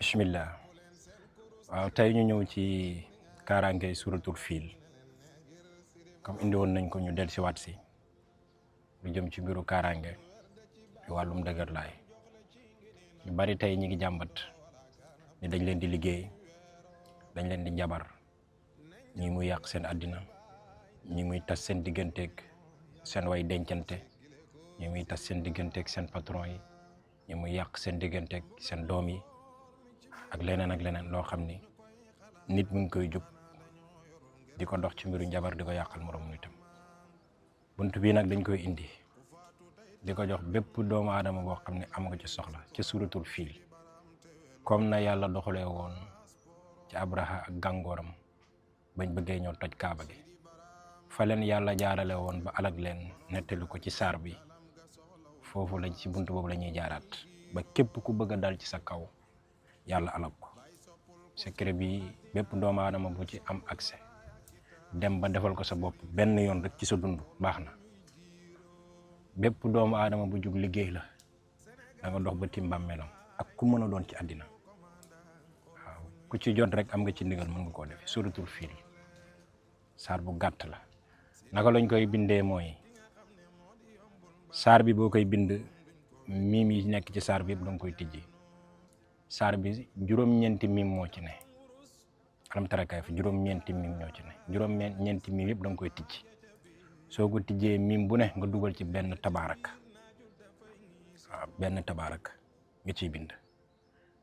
bismillah. waaw tey ñu ñëw ci kaaraange suratul fiil comme indi woon nañ ko ñu del si waat si lu jëm ci mbiru kaaraange wàllum dëgër laay ñu bari tey ñi ngi jàmbat ni dañ leen di liggéey dañ leen di njabar ñi muy yàq seen àddina ñi muy tas seen digganteeg seen way dencante ñi muy tas seen digganteeg seen patron yi ñi muy yàq seen digganteeg seen doom yi ak leneen loo xam ni nit mu ngi koy jub di ko dox ci mbiru njabar di ko yàqal moroom nitam bunt bii nag dañ koy indi di ko jox bépp doomu aadama boo xam ne am nga ci soxla ci suratul fiil comme na yàlla doxalee woon ci Abraha ak gàngooram bañ bëggee ñoo toj kaaba gi fa leen yàlla jaarale woon ba alag leen nettali ko ci saar bi foofu lañ ci bunt boobu la ñuy jaaraat ba képp ku bëgg a dal ci sa kaw yàlla alag ko secret bi bépp doomu aadama bu ci am accès dem ba defal ko sa bopp benn yoon rek ci sa dund baax na bépp doomu aadama bu jug liggéey la da nga dox ba timbam melam ak ku mën a doon ci àddina waaw ku ci jot rek am nga ci ndigal mën nga koo def suratul fiil saar bu gàtt la naka lañ koy bindee mooy saar bi boo koy bind miim yi nekk ci saar bi yëpp da nga koy tijji saar bi juróom-ñeenti miim moo ci ne alam tara kayfa juróom-ñeenti miim ñoo ci ne juróom-ñeenti miim yëpp da nga koy tijji soo ko tijjee miim bu ne nga dugal ci benn tabaarak waaw benn tabaarak nga ciy bind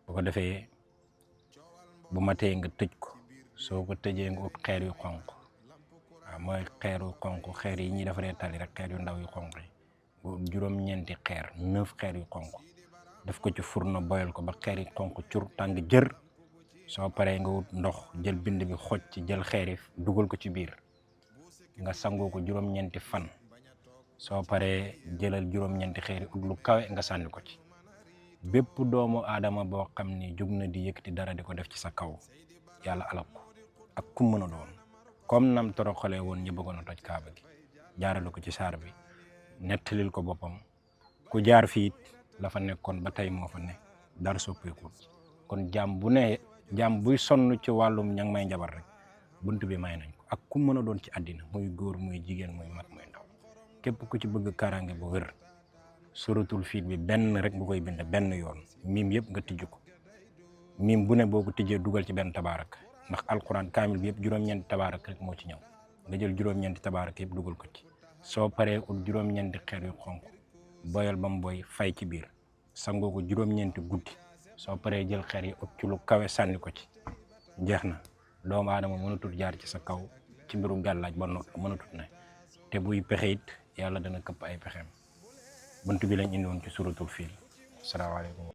bu ko defee bu matee nga tëj ko soo ko tëjee nga ut xeer yu xonq waaw mooy xeeru xonq xeer yi ñuy defaree tali rek xeer yu ndaw yu xonq yi nga ut juróom-ñeenti xeer 9 xeer yu xonq def ko ci fourneau boyal ko ba xeer yi xonq cur tàng jër soo paree nga wut ndox jël bind bi xoj ci jël xeer yi dugal ko ci biir nga sangoo ko juróom-ñeenti fan soo paree jëlal juróom-ñeenti xeer yi ut lu kawe nga sànni ko ci bépp doomu aadama boo xam ni jóg na di yëkkati dara di ko def ci sa kaw yàlla alal ko ak ku mën a doon comme nam toroxalee woon ñu bëggoon a toj kaaba gi jaarale ko ci saar bi nettalil ko boppam ku jaar fii la fa nekkoon ba tey moo fa ne dara soppeekul kon jaam buy sonn ci wàllum ña ngi may njabar rek bunt bi may nañ ko ak ku mën a doon ci àddina muy góor muy jigéen muy mag muy ndaw képp ku ci bëgg kaaraange bu wér suratul fiil bi benn rek nga koy bind benn yoon miim yëpp nga tijj ko miim bu ne boo ko tijjee dugal ci benn tabaarak ndax alquran kaamil bi yëpp juróom-ñeenti tabaarak rek moo ci ñëw nga jël juróom-ñeenti tabaarak yëpp dugal ko ci soo paree ut juróom-ñeenti xeer yu xonq boyal ba mu boy fay ci biir sangoo ko juróom-ñeenti guddi soo paree jël xeer yi ut ci lu kawe sànni ko ci jeex na doomu aadama mënatut jaar ci sa kaw ci mbiru gàllaaj ba not mënatut ne te buy pexe it yàlla dana këpp ay pexeem bunt bi lañ indi woon ci suratul fiil asalaamaaleykum